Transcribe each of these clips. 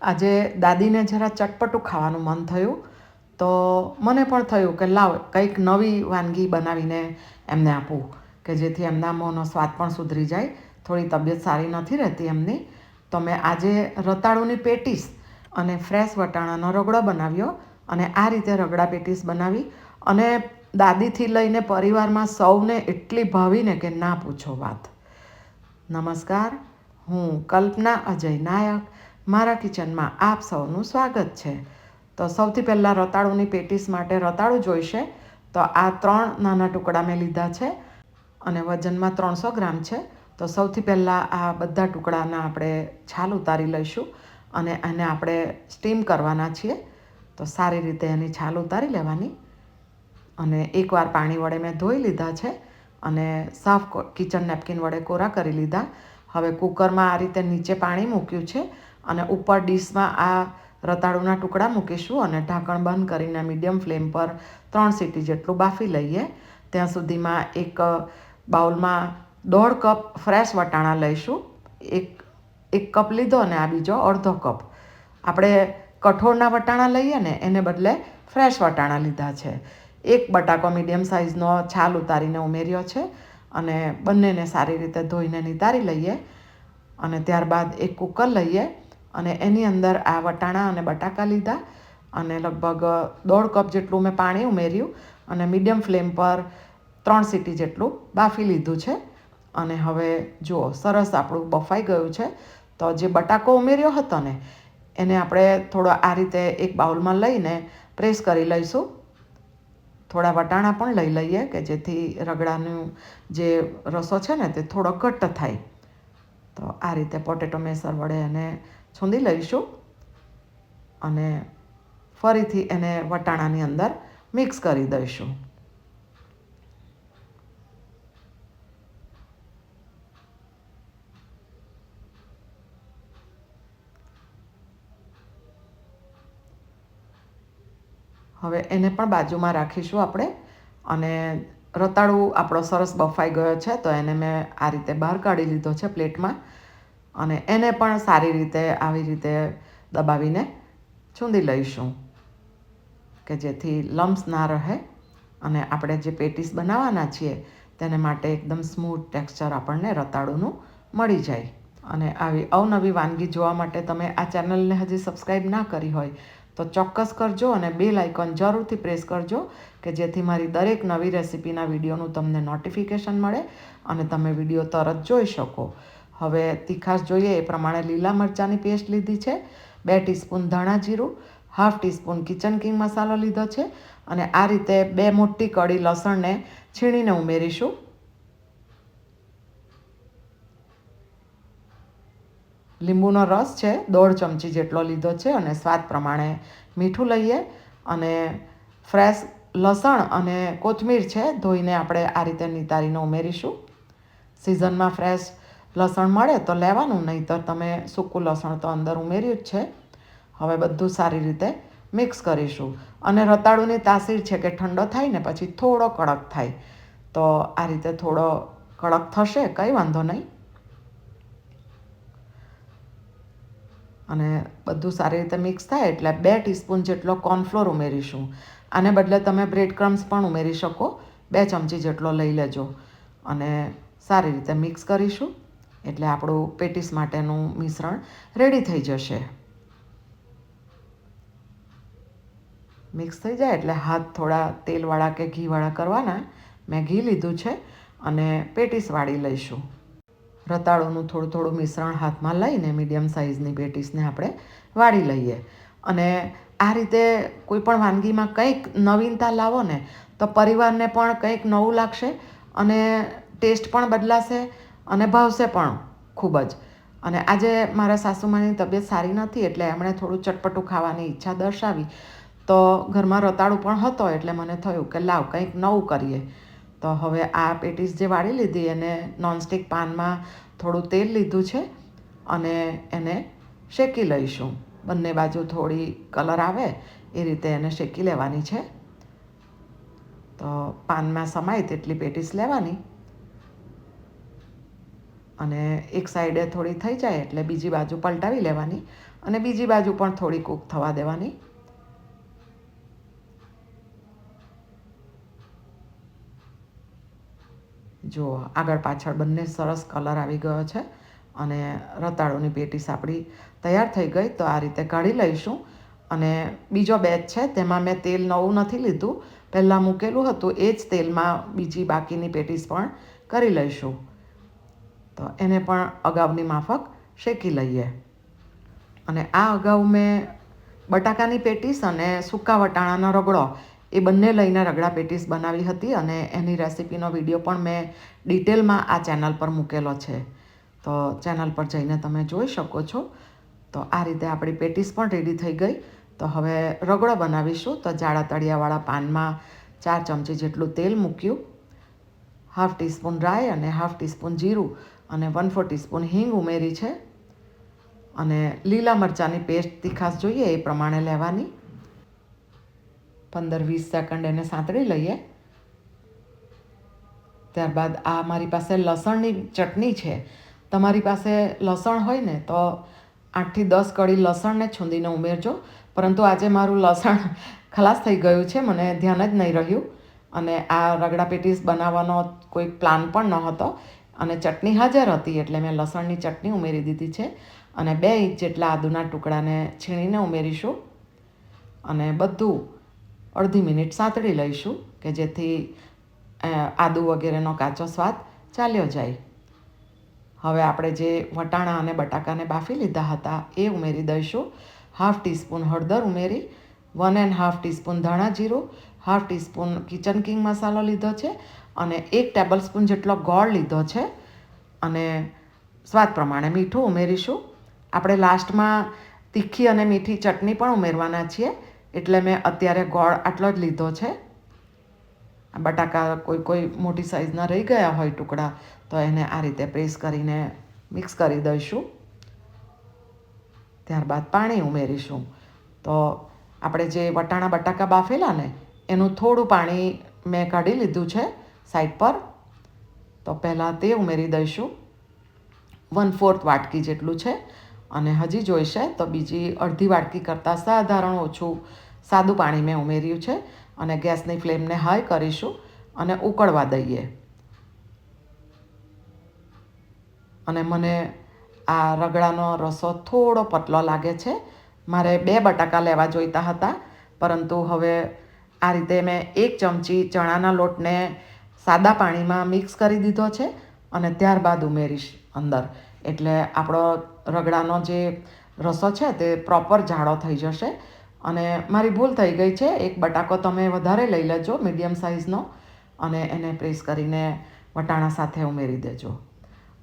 આજે દાદીને જરા ચટપટું ખાવાનું મન થયું, તો મને પણ થયું કે લાવ કંઈક નવી વાનગી બનાવીને એમને આપું કે જેથી એમના મોંનો સ્વાદ પણ સુધરી જાય. થોડી તબિયત સારી નથી રહેતી એમની, તો મેં આજે રતાળુની પેટીસ અને ફ્રેશ વટાણાનો રગડો બનાવ્યો અને આ રીતે રગડા પેટીસ બનાવી અને દાદીથી લઈને પરિવારમાં સૌને એટલી ભાવીને કે ના પૂછો વાત. નમસ્કાર, હું કલ્પના અજય નાયક. મારા કિચનમાં આપ સૌનું સ્વાગત છે. તો સૌથી પહેલાં રતાળુની પેટીસ માટે રતાળું જોઈશે. તો આ 3 નાના ટુકડા મેં લીધા છે અને વજનમાં 300 ગ્રામ છે. તો સૌથી પહેલાં આ બધા ટુકડાના આપણે છાલ ઉતારી લઈશું અને એને આપણે સ્ટીમ કરવાના છીએ. તો સારી રીતે એની છાલ ઉતારી લેવાની અને એકવાર પાણી વડે મેં ધોઈ લીધા છે અને સાફ કિચન નેપકિન વડે કોરા કરી લીધા. હવે કુકરમાં આ રીતે નીચે પાણી મૂક્યું છે અને ઉપર ડીશમાં આ રતાળુના ટુકડા મૂકીશું અને ઢાંકણ બંધ કરીને મીડિયમ ફ્લેમ પર 3 સીટી જેટલું બાફી લઈએ. ત્યાં સુધીમાં એક બાઉલમાં 1.5 કપ ફ્રેશ વટાણા લઈશું. એક કપ લીધો અને આ બીજો અડધો કપ. આપણે કઠોળના વટાણા લઈએ ને એને બદલે ફ્રેશ વટાણા લીધા છે. એક બટાકો મીડિયમ સાઇઝનો છાલ ઉતારીને ઉમેર્યો છે અને બંનેને સારી રીતે ધોઈને નિતારી લઈએ. અને ત્યારબાદ એક કુકર લઈએ અને એની અંદર આ વટાણા અને બટાકા લીધા અને લગભગ 1.5 કપ જેટલું મેં પાણી ઉમેર્યું અને મીડિયમ ફ્લેમ પર 3 સીટી જેટલું બાફી લીધું છે. અને હવે જુઓ, સરસ આપણું બફાઈ ગયું છે. તો જે બટાકો ઉમેર્યો હતો ને એને આપણે થોડો આ રીતે એક બાઉલમાં લઈને પ્રેસ કરી લઈશું. થોડા વટાણા પણ લઈ લઈએ કે જેથી રગડાનું જે રસો છે ને તે થોડો ઘટ્ટ થાય. તો આ રીતે પોટેટો મેસર વડે એને છૂંદી લઈશું અને ફરીથી એને વટાણાની અંદર મિક્સ કરી દઈશું. હવે એને પણ બાજુમાં રાખીશું આપણે અને રતાળું આપણો સરસ બફાઈ ગયો છે. તો એને મેં આ રીતે બહાર કાઢી લીધો છે પ્લેટમાં અને એને પણ સારી રીતે આવી રીતે દબાવીને છૂંદી લઈશું કે જેથી લમ્સ ના રહે અને આપણે જે પેટીસ બનાવવાના છીએ તેને માટે એકદમ સ્મૂથ ટેક્સચર આપણને રતાળુનું મળી જાય. અને આવી અવનવી વાનગી જોવા માટે તમે આ ચેનલને હજી સબસ્ક્રાઈબ ના કરી હોય તો ચોક્કસ કરજો અને બેલ આઇકોન જરૂરથી પ્રેસ કરજો કે જેથી મારી દરેક નવી રેસિપીના વિડીયોનું તમને નોટિફિકેશન મળે અને તમે વિડીયો તરત જોઈ શકો. હવે તીખાશ જોઈએ એ પ્રમાણે લીલા મરચાંની પેસ્ટ લીધી છે, 2 ટીસ્પૂન ધાણા જીરું, 1/2 ટીસ્પૂન કિચન કિંગ મસાલો લીધો છે અને આ રીતે 2 મોટી કળી લસણને છીણીને ઉમેરીશું. લીંબુનો રસ છે 1.5 ચમચી જેટલો લીધો છે અને સ્વાદ પ્રમાણે મીઠું લઈએ અને ફ્રેશ લસણ અને કોથમીર છે ધોઈને આપણે આ રીતે નિતારીને ઉમેરીશું. સિઝનમાં ફ્રેશ લસણ મળે તો લેવાનું, નહીંતર તમે સૂકું લસણ તો અંદર ઉમેર્યું જ છે. હવે બધું સારી રીતે મિક્સ કરીશું અને રતાળુની તાસીર છે કે ઠંડો થાય ને પછી થોડો કડક થાય. તો આ રીતે થોડો કડક થશે, કંઈ વાંધો નહીં. અને બધું સારી રીતે મિક્સ થાય એટલે 2 ટીસ્પૂન જેટલો કોર્નફ્લોર ઉમેરીશું. આને બદલે તમે બ્રેડ ક્રમ્સ પણ ઉમેરી શકો. 2 ચમચી જેટલો લઈ લેજો અને સારી રીતે મિક્સ કરીશું એટલે આપણું પેટીસ માટેનું મિશ્રણ રેડી થઈ જશે. મિક્સ થઈ જાય એટલે હાથ થોડા તેલવાળા કે ઘીવાળા કરવાના. મેં ઘી લીધું છે અને પેટીસ વાળી લઈશું. રતાળુનું થોડું થોડું મિશ્રણ હાથમાં લઈને મીડિયમ સાઇઝની પેટીસને આપણે વાળી લઈએ. અને આ રીતે કોઈ પણ વાનગીમાં કંઈક નવીનતા લાવો ને તો પરિવારને પણ કંઈક નવું લાગશે અને ટેસ્ટ પણ બદલાશે અને ભાવશે પણ ખૂબ જ. અને આજે મારા સાસુમાની તબિયત સારી નથી એટલે એમણે થોડું ચટપટું ખાવાની ઈચ્છા દર્શાવી. તો ઘરમાં રતાળું પણ હતો એટલે મને થયું કે લાવ કંઈક નવું કરીએ. તો હવે આ પેટીસ જે વાળી લીધી એને નોનસ્ટિક પાનમાં થોડું તેલ લીધું છે અને એને શેકી લઈશું. બંને બાજુ થોડી કલર આવે એ રીતે એને શેકી લેવાની છે. તો પાનમાં સમાય તેટલી પેટીસ લેવાની અને એક સાઈડે થોડી થઈ જાય એટલે બીજી બાજુ પલટાવી લેવાની અને બીજી બાજુ પણ થોડી કૂક થવા દેવાની. જો આગળ પાછળ બંને સરસ કલર આવી ગયો છે અને રતાળુની પેટીસ આપણી તૈયાર થઈ ગઈ. તો આ રીતે કાઢી લઈશું. અને બીજો બેચ છે તેમાં મેં તેલ નવું નથી લીધું, પહેલાં મૂકેલું હતું એ જ તેલમાં બીજી બાકીની પેટીસ પણ કરી લઈશું. તો એને પણ અગાઉની માફક શેકી લઈએ. અને આ અગાઉ મેં બટાકાની પેટીસ અને સૂકા વટાણાનો રગડો એ બંને લઈને રગડા પેટીસ બનાવી હતી અને એની રેસીપીનો વિડીયો પણ મેં ડિટેલમાં આ ચેનલ પર મૂકેલો છે. તો ચેનલ પર જઈને તમે જોઈ શકો છો. તો આ રીતે આપણી પેટીસ પણ રેડી થઈ ગઈ. તો હવે રગડો બનાવીશું. તો જાડા તળિયાવાળા પાનમાં 4 ચમચી જેટલું તેલ મૂક્યું, હાફ ટીસ્પૂન રાઈ અને હાફ ટીસ્પૂન જીરું અને 1/4 ટીસ્પૂન હિંગ ઉમેરી છે. અને લીલા મરચાંની પેસ્ટ તીખાશ જોઈએ એ પ્રમાણે લેવાની. 15-20 સેકન્ડ એને સાંતળી લઈએ. ત્યારબાદ આ મારી પાસે લસણની ચટણી છે. તમારી પાસે લસણ હોય ને તો 8થી 10 કળી લસણને છૂંદીને ઉમેરજો. પરંતુ આજે મારું લસણ ખલાસ થઈ ગયું છે, મને ધ્યાન જ નહીં રહ્યું. અને આ રગડા પેટીસ બનાવવાનો કોઈ પ્લાન પણ ન હતો અને ચટણી હાજર હતી એટલે મેં લસણની ચટણી ઉમેરી દીધી છે. અને 2 ઇંચ જેટલા આદુના ટુકડાને છીણીને ઉમેરીશું અને બધું અડધી મિનિટ સાંતળી લઈશું કે જેથી આદુ વગેરેનો કાચો સ્વાદ ચાલ્યો જાય. હવે આપણે જે વટાણા અને બટાકાને બાફી લીધા હતા એ ઉમેરી દઈશું. હાફ ટીસ્પૂન હળદર ઉમેરી, 1.5 ટીસ્પૂન ધાણા જીરું, હાફ ટીસ્પૂન કિચન કિંગ મસાલો લીધો છે અને 1 ટેબલ સ્પૂન જેટલો ગોળ લીધો છે. અને સ્વાદ પ્રમાણે મીઠું ઉમેરીશું. આપણે લાસ્ટમાં તીખી અને મીઠી ચટણી પણ ઉમેરવાના છીએ એટલે મેં અત્યારે ગોળ આટલો જ લીધો છે. બટાકા કોઈ મોટી સાઈઝના રહી ગયા હોય ટુકડા તો એને આ રીતે પ્રેસ કરીને મિક્સ કરી દઈશું. ત્યારબાદ પાણી ઉમેરીશું. તો આપણે જે વટાણા બટાકા બાફેલા ને એનું થોડું પાણી મેં કાઢી લીધું છે સાઈડ પર. તો પહેલાં તે ઉમેરી દઈશું. 1/4 વાટકી જેટલું છે અને હજી જોઈશે તો બીજી અડધી વાટકી કરતાં સાધારણ ઓછું સાદું પાણી મેં ઉમેર્યું છે. અને ગેસની ફ્લેમને હાઈ કરીશું અને ઉકળવા દઈએ. અને મને આ રગડાનો રસો થોડો પતલો લાગે છે. મારે 2 બટાકા લેવા જોઈતા હતા, પરંતુ હવે આ રીતે મેં 1 ચમચી ચણાના લોટને સાદા પાણીમાં મિક્સ કરી દીધો છે અને ત્યારબાદ ઉમેરીશ અંદર. એટલે આપણો રગડાનો જે રસો છે તે પ્રોપર જાડો થઈ જશે. અને મારી ભૂલ થઈ ગઈ છે, 1 બટાકો તમે વધારે લઈ લેજો મીડિયમ સાઇઝનો અને એને પ્રેસ કરીને વટાણા સાથે ઉમેરી દેજો.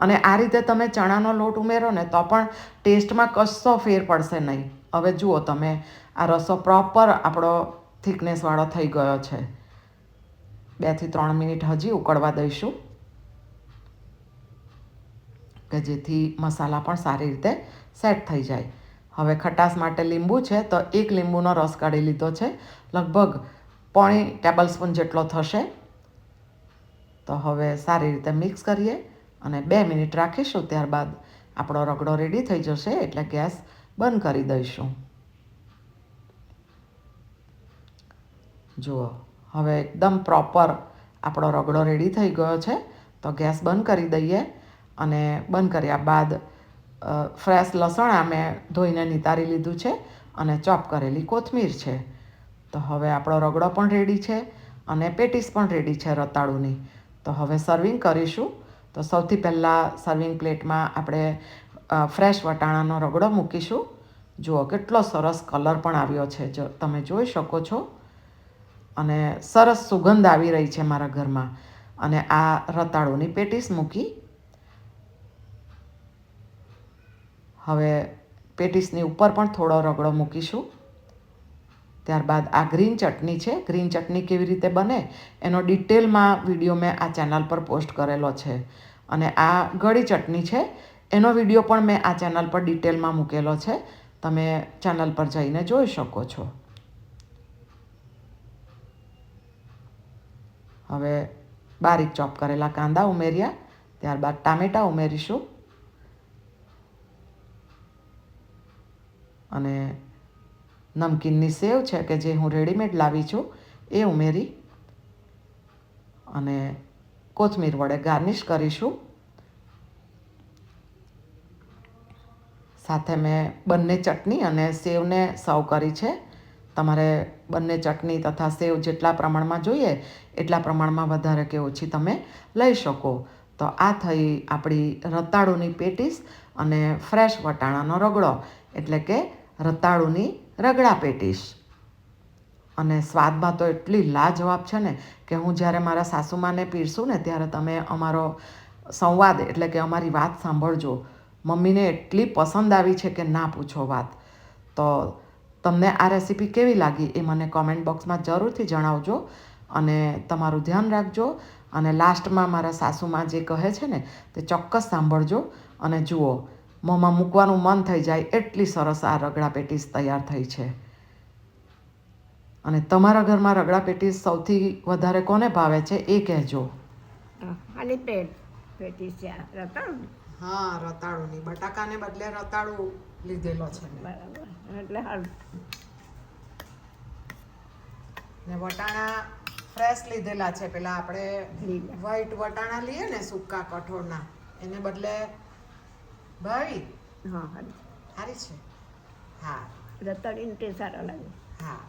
અને આ રીતે તમે ચણાનો લોટ ઉમેરો ને તો પણ ટેસ્ટમાં કશો ફેર પડશે નહીં. હવે જુઓ તમે, આ રસો પ્રોપર આપણો થિકનેસવાળો થઈ ગયો છે. 2 થી 3 મિનિટ હજી ઉકળવા દઈશું કે જેથી મસાલા પણ સારી રીતે સેટ થઈ જાય. હવે ખટાશ માટે લીંબુ છે તો 1 લીંબુનો રસ કાઢી લીધો છે, લગભગ 0.5 ટેબલ સ્પૂન જેટલો થશે. તો હવે સારી રીતે મિક્સ કરીએ અને 2 મિનિટ રાખીશું. ત્યારબાદ આપણો રગડો રેડી થઈ જશે એટલે ગેસ બંધ કરી દઈશું. જુઓ, હવે એકદમ પ્રોપર આપણો રગડો રેડી થઈ ગયો છે. તો ગેસ બંધ કરી દઈએ અને બંધ કર્યા બાદ ફ્રેશ લસણ આ મેં ધોઈને નિતારી લીધું છે અને ચોપ કરેલી કોથમીર છે. તો હવે આપણો રગડો પણ રેડી છે અને પેટીસ પણ રેડી છે રતાળુની. તો હવે સર્વિંગ કરીશું. તો સૌથી પહેલાં સર્વિંગ પ્લેટમાં આપણે ફ્રેશ વટાણાનો રગડો મૂકીશું. જુઓ કેટલો સરસ કલર પણ આવ્યો છે, જો તમે જોઈ શકો છો. અને સરસ સુગંધ આવી રહી છે મારા ઘરમાં. અને આ રતાળુની પેટીસ મૂકી. હવે પેટીસની ઉપર પણ થોડો રગડો મૂકીશું. ત્યારબાદ આ ગ્રીન ચટણી છે. ગ્રીન ચટણી કેવી રીતે બને એનો ડિટેલમાં વિડીયો મેં આ ચેનલ પર પોસ્ટ કરેલો છે. અને આ ગળી ચટણી છે, એનો વિડીયો પણ મેં આ ચેનલ પર ડિટેલમાં મૂકેલો છે. તમે ચેનલ પર જઈને જોઈ શકો છો. હવે બારીક ચોપ કરેલા કાંદા ઉમેર્યા. ત્યારબાદ ટામેટાં ઉમેરીશું. અને નમકીનની સેવ છે કે જે હું રેડીમેડ લાવી છું એ ઉમેરી અને કોથમીર વડે ગાર્નિશ કરીશું. સાથે મેં બંને ચટણી અને સેવને સર્વ કરી છે. તમારે બંને ચટણી તથા સેવ જેટલા પ્રમાણમાં જોઈએ એટલા પ્રમાણમાં વધારે કે ઓછી તમે લઈ શકો. તો આ થઈ આપણી રતાળુની પેટીસ અને ફ્રેશ વટાણાનો રગડો એટલે કે રતાળુની રગડા પેટીસ. અને સ્વાદમાં તો એટલી લાજવાબ છે ને કે હું જ્યારે મારા સાસુમાને પીરસું ને ત્યારે તમે અમારો સંવાદ એટલે કે અમારી વાત સાંભળજો. મમ્મીને એટલી પસંદ આવી છે કે ના પૂછો વાત. તો તમને આ રેસીપી કેવી લાગી એ મને કોમેન્ટ બોક્સમાં જરૂરથી જણાવજો અને તમારું ધ્યાન રાખજો. અને લાસ્ટમાં મારા સાસુમાં જે કહે છે ને તે ચોક્કસ સાંભળજો અને જુઓ, મોંમાં મૂકવાનું મન થઈ જાય એટલી સરસ આ રગડા પેટીસ તૈયાર થઈ છે. અને તમારા ઘરમાં રગડા પેટીસ સૌથી વધારે કોને ભાવે છે એ કહેજો. ખાલી પેટીસ છે રતાળું. હા, રતાળુની, બટાકાને બદલે રતાળુ લીધેલો છે બરાબર, એટલે હાલ ને વટાણા ફ્રેશ લીધેલા છે. પેલા આપણે વ્હાઈટ વટાણા લઈએ ને સૂકા કઠોળના, એને બદલે ભાવી હા સારી છે. હા, રતાળીનો ટેસ્ટ સારો લાગે. હા.